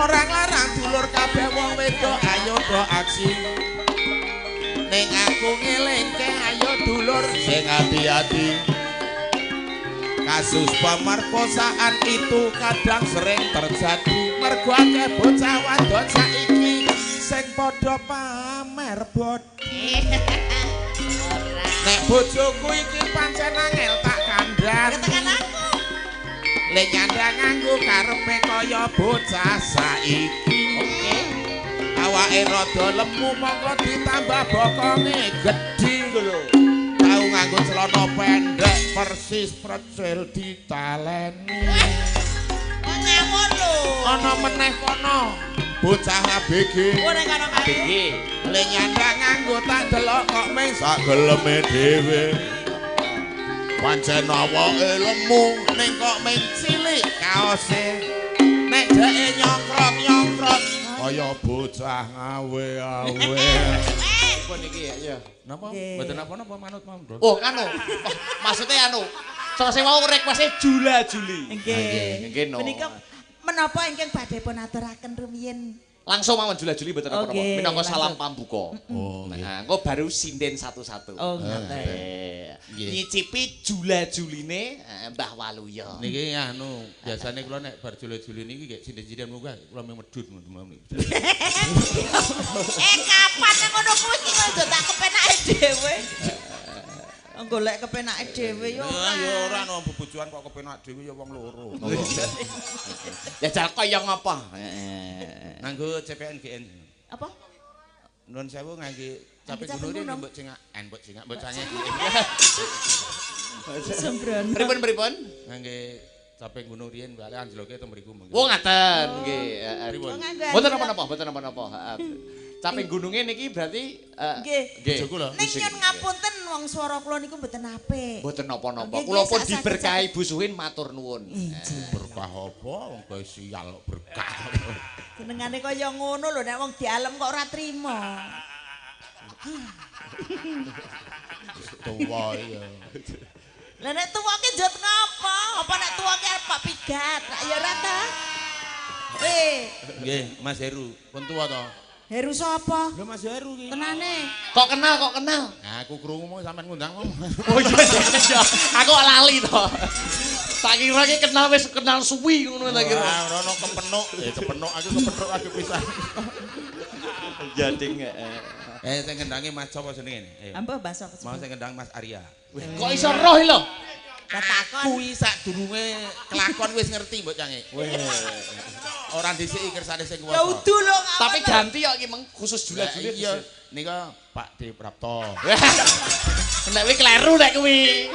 Orang larang dulur kabeh wong wedok ayo do aksi. Ning aku ngelingke ayo dulur sing hati-hati. Kasus pemerkosaan itu kadang sering terjadi mergo akeh bocah wadon saiki sing padha pamer bodi. Nek bojoku iki pancen angel tak kandhani. Tekan aku. Lek nyandang nganggo karepe kaya bocah saiki. Oke. Awake rada lemu mongko ditambah bokonge gedhi lho. Tau nganggo celana pendek persis precil ditaleni. Ngawur lho. Ana meneh kono bocah ABG. Ora kono ABG. Lek nyandang nganggo tak delok kok mung sak geleme dhewe. Pancen awake lemu ning kok mung cilik kaose. Nek dheke nyongkrong-nyongkrong kaya bocah ngawe-awe. Apa niki ya? Napa? Mboten napa-napa manut mawon, Bro. Oh, maksudnya selesai mau request-e jula-juli. Nggih. No. Menika menapa ingkang badhe pun aturaken rumiyin? Langsung mawon jula-juli mboten apa-apa. Minangka salam pambuka. Oh, nah, engko baru sinden satu-satu. Oh, ngoten. Nyicipi jula-juline Mbah Waluya. Niki anu, biasane kula nek bar juli-juli niki nggih sinden-sinden munggah kula medhut ngono. Kapan ngono kuwi iki kok tak kepenake dhewe. Golek kepenake dhewe yo. Ya ora ono bebojoan kok kepenak dhewe ya wong loro. Ya jal kaya ngapa? Nganggo CPN GN. Apa? Nuwun sewu ngangge capek gunure mbok cingak, mbok cingak, mbok cange. Sembrono. Pripun? Ngangge capek gunung riyen bali anjloke teng mriku monggo. Oh ngaten nggih. Mboten Mboten napa-napa. Caping gununge niki berarti nggih. Bojoku lho. Ning nyun ngapunten wong swara kula niku mboten apik. Mboten napa-napa. Kula pun diberkahi Bu Suwin matur nuwun. Berkah apa wong kowe sial kok berkah. Jenengane kaya ngono lho nek wong dialem kok ora trima. Tuwa ya. Lah nek tuwa ki njot ngapa? Apa nek tuwa ki arep Pak Pigat? Ya ora ta? Nggih, Mas Heru, pun tuwa to. Heru sapa? Lho Mas Heru ki. Tenane. Kok kenal? Nah, aku krungu mau sampean ngundang om. Oh iya. Aku lali to. Tak kira ki wis kenal suwi ngono ta kira. Ora ono kepenuk. Kepenuk aku pisan. Jading Sing ngendangi Mas sapa jenenge? Ampun Mbak sapa? Mau sing ngendang Mas Arya. Kok iso roh lho? Lah takon. Kuwi sadurunge kelakon wis ngerti mbok cange. Ora dhisiki kersane sing kuwasa. Ya udu lho. Tapi ganti kok iki meng khusus jula-juli. Iya, nika Pak D Prapto. Nek kuwi kleru nek kuwi.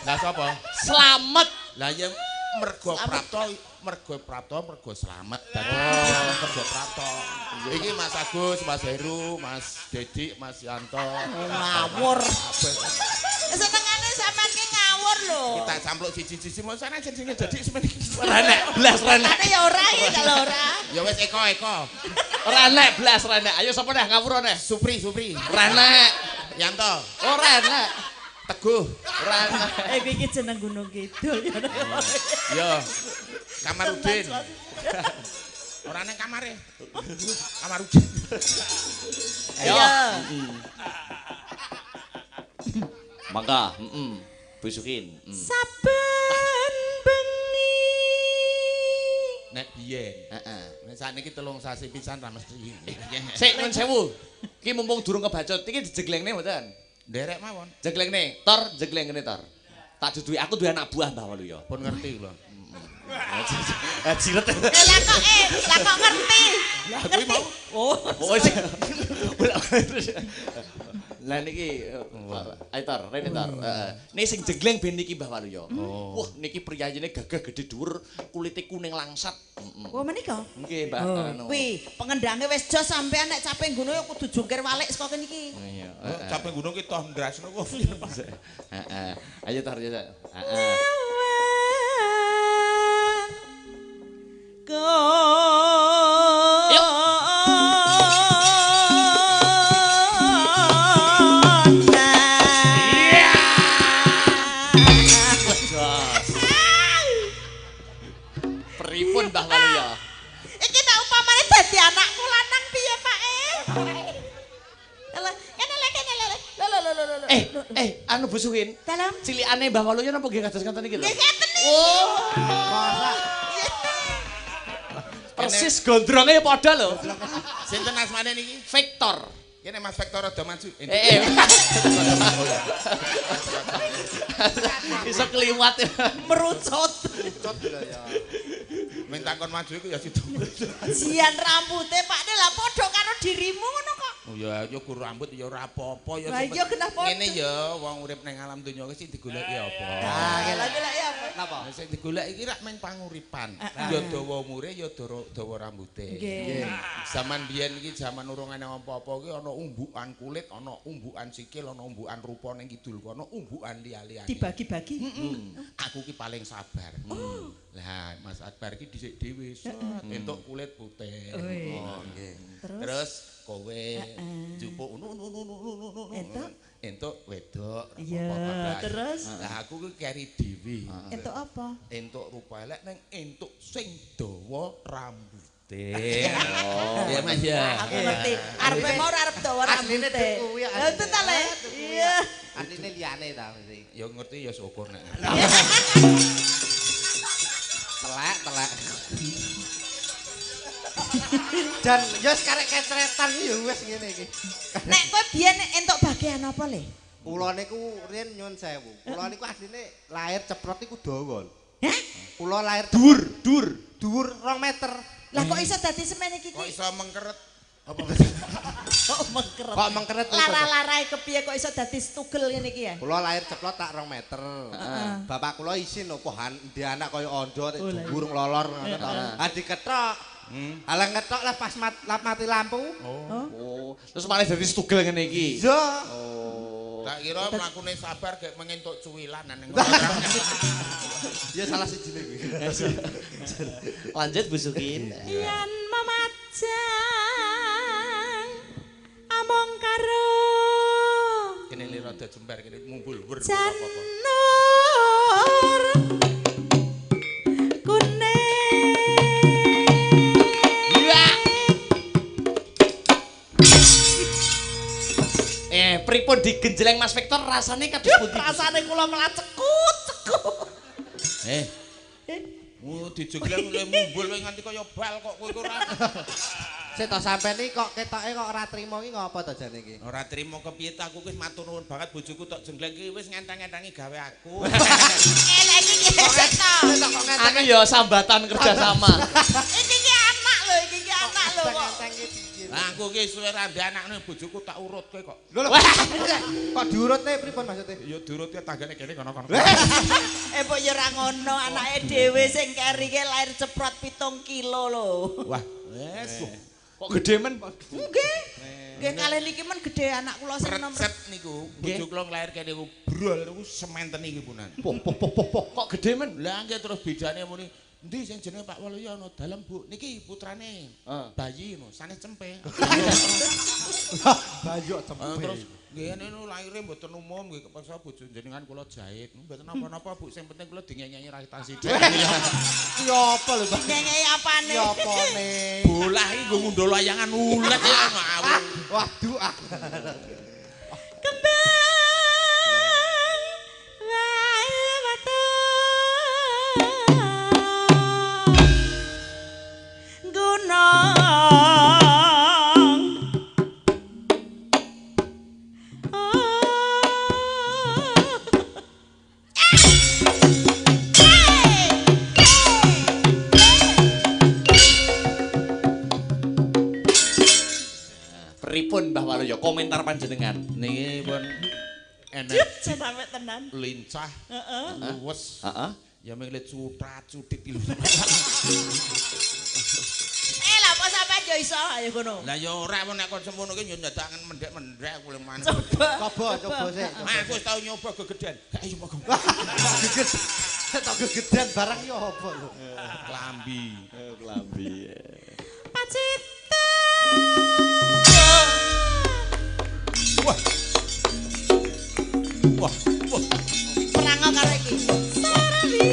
Lah sapa? Slamet. Lah ya mergo Prapto, mergo slamet. Dadi mergo Prapto. Iki Mas Agus, Mas Heru, Mas Dedik, Mas Yanto. Ngawur. Senengane sampean ki ngawur lho. Kita campluk siji-siji mau sana jenenge Dedik semen iki. Ora nek blas ora nek. Ya ora iki kalau ora. Ya wis Eko. Ora nek blas ora nek. Ayo sapa nek ngawur nek? Supri. Ora nek. Yanto. Ora nek. Teguh. Ora nek. Kuwi iki jeneng Gunung Kidul ya. Yo. Kamarudin. Ora nang kamare. Kamarudin. Yo. Mangga, busukin. Saben bengi. Nek biyen, nek sakniki 3 sasi pisan ra mesti. Sik nyun sewu. Ki mumpung durung kebacut, iki dijeglengne mboten? Nderek mawon. Jeglengne, Tor, jeglengene Tor. Tak duduhi aku duwe anak buah Mbah Waluya. Pun ngerti kula. Jiret. Lah kok ngerti. Lah kuwi mau. Oh. Lah niki ayo Tor, rene Tor. Nek sing jegleng ben niki Mbah Waluya. Wah, niki priyayine gagah gedhe dhuwur, kulite kuning langsat. Oh menika? Nggih, Mbak. Kuwi pengendange wis jos sampean nek capek gunung ya kudu jungkir walik saka kene iki. Iya. Capek gunung ki toh ndrasno kok. Heeh. Ayo Tor ya. Heeh. Pripun Mbah Waluya? Iki tak upamane anakku lanang piye, Pak? Anu Bu Suhin. Dalam Cilikane Mbah Waluyo napa nggih kados ngoten iki lho? nggih ngeten iki. Oh. Persis gondronge padha lho. Sinten asmane niki? Victor. Kene Mas Victor rada maju. Iso kliwat ya. Merucut. Ming takon maju iku ya sido. Sian rambute Pak De lah padha karo dirimu ngono kok. Oh ya guru rambut ya ora apa-apa ya. Lah iya kenapa? Ngene ya wong urip ning alam donya iki sing digoleki apa? Lah ya apa? Napa? Sing digolek iki rak meng panguripan. Ya dawa umure ya dawa rambute. Nggih. Zaman biyen iki zaman urung ana apa-apa iki ana umbukan kulit, ana umbukan sikil, ana umbukan rupa ning kidul kono, umbukan liya-liyane. Dibagi-bagi. Aku ki paling sabar. Lah Mas Akbar ki dhisik dhewe entuk kulit putih. Oh nggih. Terus? Terus kowe njupuk entuk wedok. Iya, terus? Lah aku ki keri dhewe. Entuk apa? Entuk rupa elek ning entuk sing dawa rambute. Ya Mas ya. Aku ngerti. Arepe mau arep dawa rambute. Lah itu ta Le? Iya. Artine liyane ta mesti. Ya ngerti ya syukur nek. Telek. Dan yo karek kecretan yo wis ngene iki. Nek kowe biyen entuk bagian apa Le? Kula niku riyen nyun sewu. Kula niku asline lahir ceprot iku dawa. Hah? Kula lahir Dur. dhuwur 2 meter. Lah kok iso dadi semen iki? Kok iso mengkeret? Apa Kok mengkeret? Kok mengkeret niku? Lara-larae kepiye kok iso dadi stugel ngene iki ya? Kula lahir ceplok tak 2 meter. Bapak kula isin opo ndek anak kaya anda dhuwur nglolor ngono to. Ah diketok. Ala ngetok lah pas mati lampu. Oh. Terus malah dadi stugel ngene iki. Iya. Oh. tak kira mlakune sabar gek mengentuk cuwilanan ning Ya salah siji kuwi. Lanjut Bu Sukin. Yen memajang among karo kene rada jembar kene mumbul wer janur Pripun digenjleng Mas Victor rasane kados pundi? Rasane kula malah cekut. Dijegleng oleh mumbul nganti kaya bal kok kowe ora. Sik to sampean iki kok ketoke kok ora trimo iki ngopo to jane iki? Ora trimo kepiye ta aku wis matur nuwun banget bojoku tok jengleng iki wis ngenteng-entengi gawe aku. Elek iki gesek to. Anu ya sambatan kerjasama. Iki anak lho, iki anak lho kok. Lah aku ki suwe ra ndek anakne bojoku tak urutke kok. Lho kok diurutne pripun maksudnya? Ya diurutke tanggane kene kono-kono. Mbok ya ora ngono, anake dhewe sing keri ki lair ceprot 7 kilo lho. Wah, wes. Kok gede men? Nggih. Nggih kalih niki men gedhe anak kula sing nomor. Resep niku bojo kula nglair kene niku brol niku sementen iki punan. Kok gede men? Lah nggih terus bedane muni endi sing jenenge Pak Waluyo ana dalem Bu. Niki putrane. Bayi ngono, sanes cempe. Bayu cempe. Terus nggih niku laire mboten umum nggih kepeksa bojo jenengan kula jahit. Mboten napa-napa Bu, sing penting kula dinyanyi rasi sithik. Ya apa lho, Pak? Ngengei apane? Ya apane? Bolah iki nggo ngundul layangan ulet ya ngawur. Waduh ah. Kembang wae watu gunung Pripun Mbah Waluyo komentar panjenengan? Niki pun enek sampe tenan. lincah, luwes. Heeh. Ya menglit cuthat-cutit iki lho. Lah apa sampean yo iso ayo ngono. Lah ya ora nek kon semono ki yo nyadaken mendhek-mendhek kuwi maneh. Coba sik. Aku wis tau nyoba gegeden. Ayo monggo. Tok gegedan barang ya apa lho. Klambi. Klambi. Pacita. Wah. Wah, wah. Perang karo iki. Sarawi.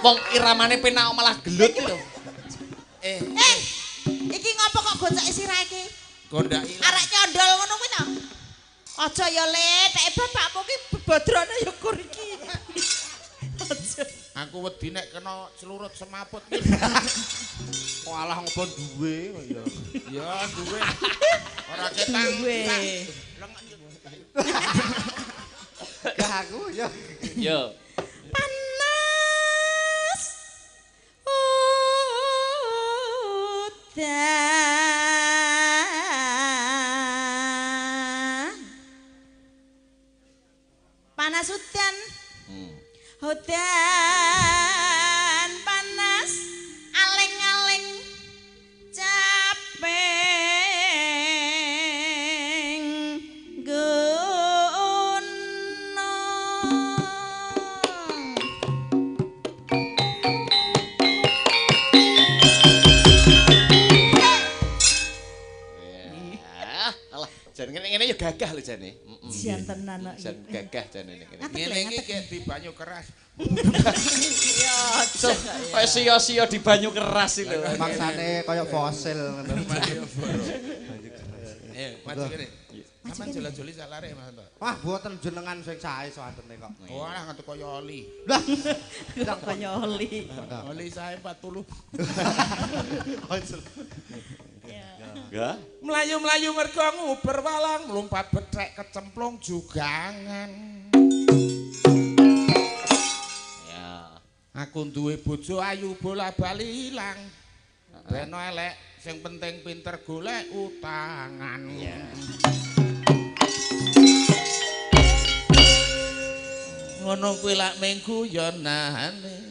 Wong iramane penak malah gelut lho. Iki ngopo kok gocek sirah iki? Gondak ilang. Arek nyondol ngono kuwi to. Aja ya Le, nek bapakmu ki bodrone ya kur iki. Aja. Aku wedi nek kena celurut semaput ki. Walah ngopo duwe kok ya. Ya duwe. Ora ketang. Duwe. Gak aku ya. Yo. Panas. Panas udan. Udan panas aling-aling caping gunung. Alah, jan ngene ya gagah lho jane. Jan tenan kok. Jan gagah jane ngene. Ngene iki kayak di banyu keras. Ya, Kayak sia-sia di banyu keras iki lho. Maksane kaya fosil ngono. Maju kene. Sampeyan jola-joli sak lare Mas Anto. Wah, mboten jenengan sing sae sawantene kok. Wah, nganti kaya oli. Lah, kok kaya oli. Oli sae 40. Ya. Melayu-melayu mergo nguber walang, mlumpat bethek kecemplung jugangan. Ya. Aku duwe bojo ayu bola-bali ilang. Beno elek, sing penting pinter golek utangan. Ngono kuwi lak minggu ya nahane.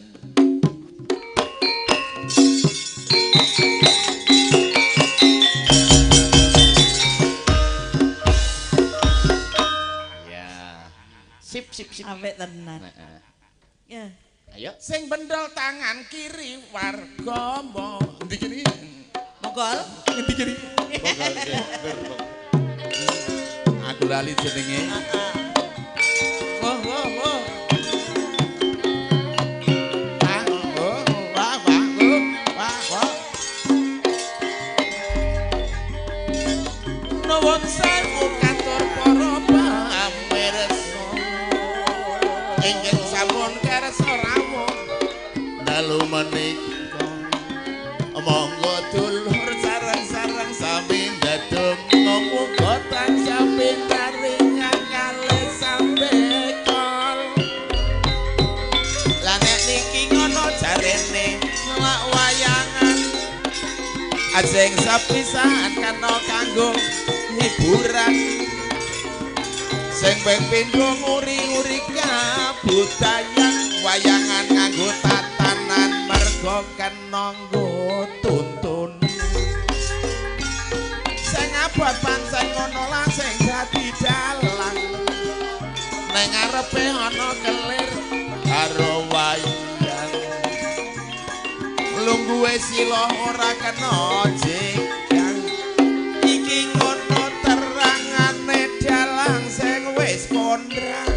Sip. Apik tenan. Ya. Ayo. Sing bendol tangan kiri warga mo. Endi kene? Mogol. Endi kene? Aku lali jenenge. Wah. Nuwun sewu kantor para pamirsa. Ingkang sampun kersa rawuh dalu menika. Monggo dulur sareng-sareng sami ndedong muga tansah pintaringan kalih sampe kol. Lah nek niki ngono jarene ngelak wayangan. Ajeng sepisan kena kanggo hiburan. Sing ping pindho nguri-uri kabudayan wayangan nganggo tatanan mergo kena nggo tuntun. Sing abot pancen ngono lah sing dadi dalang. Ning ngarepe ana kelir karo wayang. Lungguhe sila ora kena jegang. Iki ngono terangane dalang sing wis kondrang.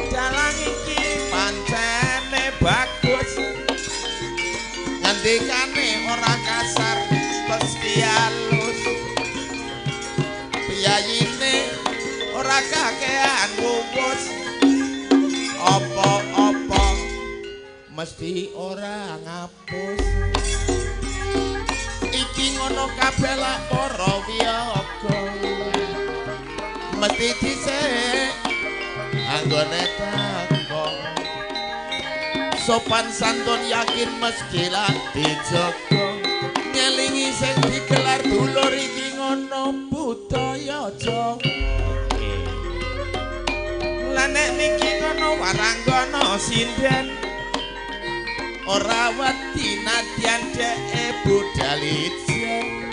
Dalang iki pancene bagus. Ngendikane ora kasar mesti halus. Piyayine ora kakean nguwus. Apa-apa mesti ora ngapus. Iki ngono kabeh lak para wiyaga. Mesti dhisik anggone takon. Sopan santun yakin mesti lak dijaga. Ngelingi sing digelar dulur iki ngono budaya Jawa. Lah nek niki ngono waranggana sinden. Ora wedi nadyan dhek budal ijen.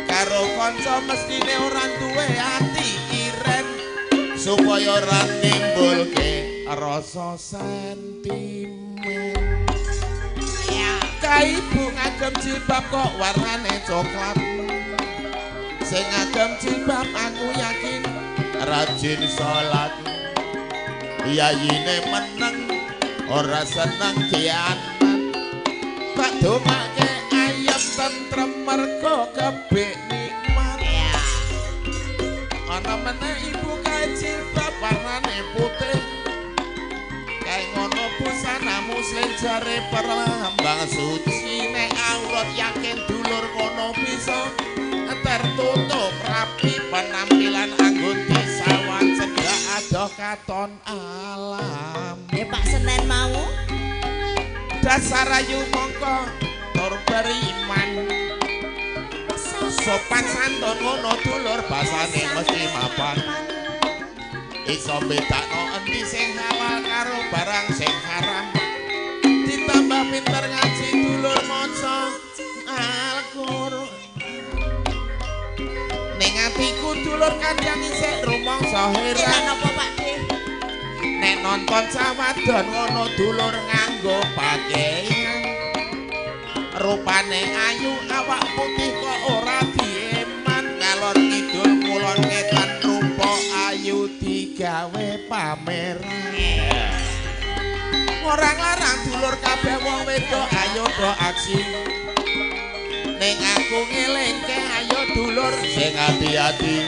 Karo kanca mestine ora duwe ati iren supaya ora nimbulke rasa sentimen. Ya, kaibu ngagem jilbab kok warnane coklat. Sing ngagem jilbab aku yakin rajin salat. Yayine meneng ora seneng kianan tak dongake ayam tentrem mergo kebek nikmat ana meneh ibu kae jilbab warnane putih kae ngono busana muslim jare perlambang suci nek aurat yakin dulur ngono bisa tertutup rapi penampilan anggun sawan cedak adoh katon alam Pak Senen mau dasar ayu mongko tur beriman sopan santun ngono dulur basane mesti mapan iso bedakno endi sing halal karo barang sing haram ditambah pinter ngaji dulur maca Al-Qur'an ning atiku dulur kadang isih rumangsa heran apa Pak De nek nonton sawadon ngono dulur nganggo pakaian rupane ayu awak putih kok ora dieman ngalor kidul kulon ngetan rupa ayu digawe pameran ora larang dulur kabeh wong wedok ayo do aksi ning aku ngelingke ayo dulur sing hati-hati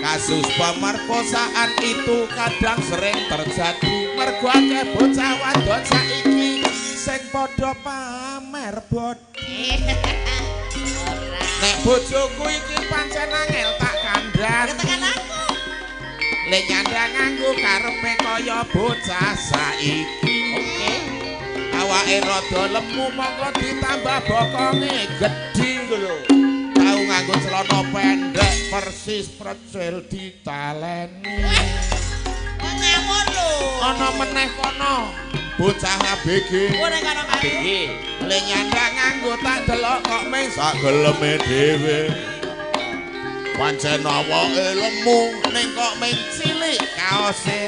kasus pemerkosaan itu kadang sering terjadi mergo akeh bocah wadon saiki sing padha pamer bodi nek bojoku iki pancen angel tak kandhas katakan aku le nyandang nganggo karepe kaya bocah saiki oke awake rada lemu mongko ditambah bokonge gedhi lho tau nganggo celana pendek persis precil ditaleni ngawon lho ana meneh kono bocah ABG ora karo ABG le nyandang nganggo tak delok kok mung sak geleme dhewe pancen awake lemu ning kok mung cilik kaose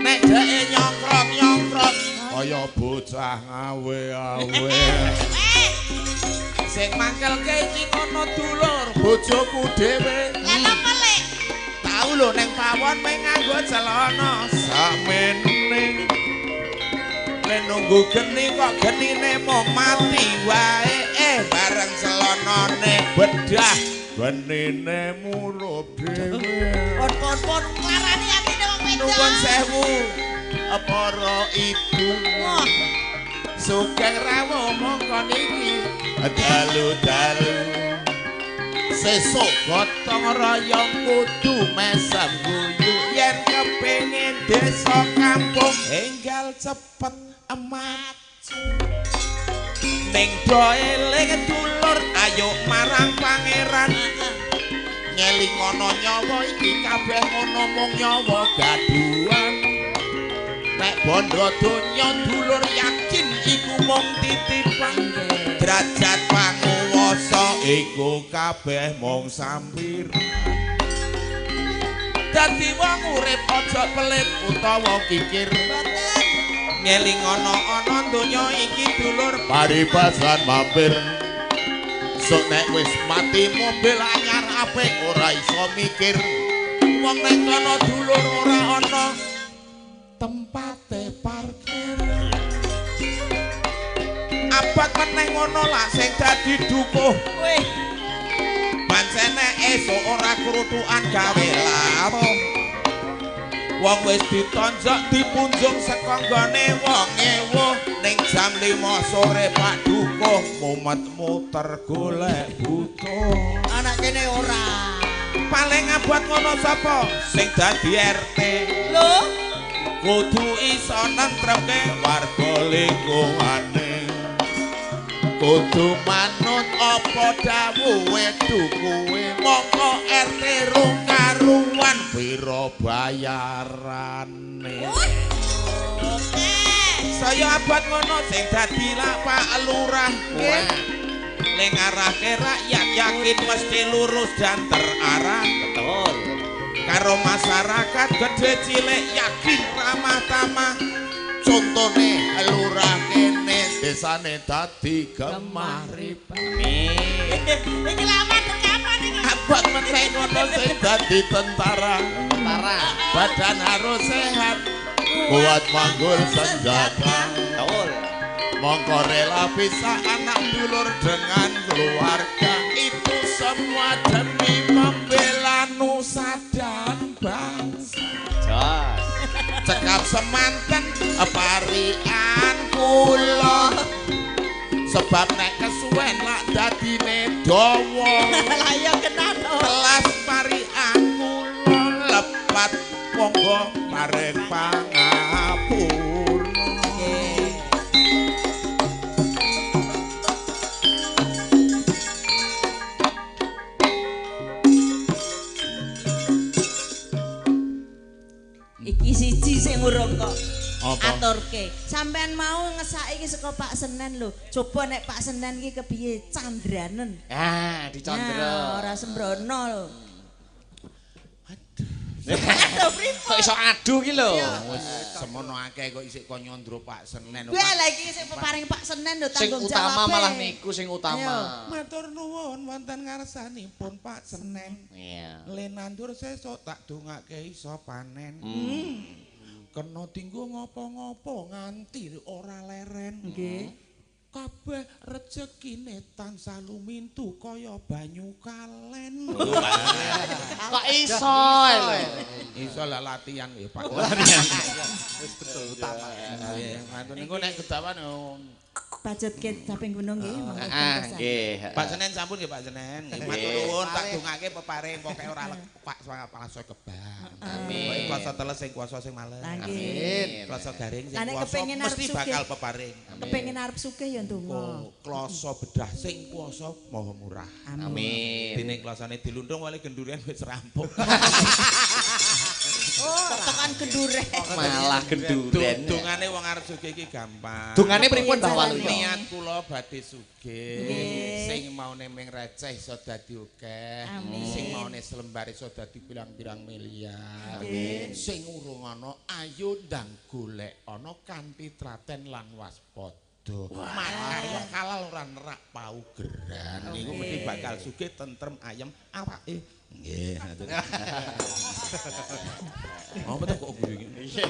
nek dheke nyongkrok kaya bocah ngawe-awe sing mangkelke iki kono dulur bojoku dhewe lha pelek tau lho ning pawon mung nganggo celana sakmene le nunggu geni kok genine mung mati wae bareng celanane bedah genine murup dhewe pon nglarani atine wong wedok nuwun sewu para ibu sugeng rawuh mongko niki dalu-dalu sesuk gotong royong kudu mesem guyu yen kepengin desa kampung enggal cepet maju ning do eling dulur ayo marang pangeran ngeling ana nyawa iki kabeh ngono mung nyawa gaduhan nek bondo donya dulur yakin iku mung titipan derajat panguwasa iku kabeh mung sampir dadi wong urip aja pelit utawa kikir ngeling ana donya iki dulur paribasan mampir sok nek wis mati mobil anyar apik ora iso mikir wong nek kono dulur ora ana tempate parkir abad meneh ngono lah sing dadi dukuh weh pancene esuk ora krutukan gawe laruh wong wis ditonjok dipunjung saka nggone wong ewuh ning jam 5 sore Pak Dukuh mumet muter golek butuh anak kene ora paling abot ngono sapa sing dadi RT lho kudu iso nentremke warga lingkungane kudu manut apa dawuhe dukuhe mongko RT rung karuan pira bayarane oke saya abot ngono sing dadi lak Pak Lurah nggih ning arahke rakyat yakin mesti lurus dan terarah betul karo masyarakat gede cilik yakin ramah tamah contone lurah kene desane dadi gemah iki lawan kapan iki abot meneh ngono sing dadi tentara badan harus sehat buat manggul senjata. Betul. Mongko rela bisa anak dulur dengan keluarga. Itu semua demi membela nusa dan bangsa. Jos. Cekap semanten parian kula. Sebab nek kesuwen lak dadine dawa. Lah ya kenan. Kelas parian kula lepat monggo maring pangapura. Iki siji sing urung kok. Apa? Aturke. Sampean mau ngesaki iki saka Pak Senen lho. Coba nek Pak Senen iki kepiye candranen. Ah, dicandra. Nah, ora sembrono lho. Kok iso adu ki lho. Wis semono akeh kok isih kok nyandra Pak Senen. Kuwi lagi sing peparing Pak Senen lho Sing tanggung utama jawab. malah niku sing utama. Matur nuwun wonten ngarsanipun Pak Senen. Iya. Le nandur sesuk tak dongake iso panen. Kena tinggo ngopo-ngopo nganti ora leren. Nggih. Kabeh rezekine tansah lumintu kaya banyu kalen. Kok iso lho. Iso lah latihan ya Pak. Wis betul utama. Nggih, matur niku nek kedawan Bajutke Caping Gunung nggih. monggo Ah, pungkasan. nggih. Pak Senen sampun nggih Pak Senen. Nggih matur nuwun tak dongake peparing pokoke ora lepak palaso kebang. Amin. Pokoke kuasa teles sing kuasa sing males. Lah, nggih. Amin. Kuasa garing sing Lah, nek kuasa kepengin arep mesti sugih. bakal peparing. Kepengin arep sugih ya ndonga. Kloso bedah sing kuasa maha murah. Amin. Dene klasane dilundung wali gendurian wis rampung. Oh, tekan gendure. Malah genduren. Dungane wong arep sugih iki gampang. Dungane pripun Mbah Waluyo? Niat kula badhe sugih. Nggih. Sing maune ming receh iso dadi akeh. Amin. Sing maune selembar iso dadi pirang-pirang miliar. Amin. Sing urung ana ayo ndang golek ana kanthi traten lan waspada. Makarya halal ora nerak paugeran. Niku mesti bakal sugih tentrem ayem awake. Nggih, ngaten. Oh, betul kok guru iki. Iya.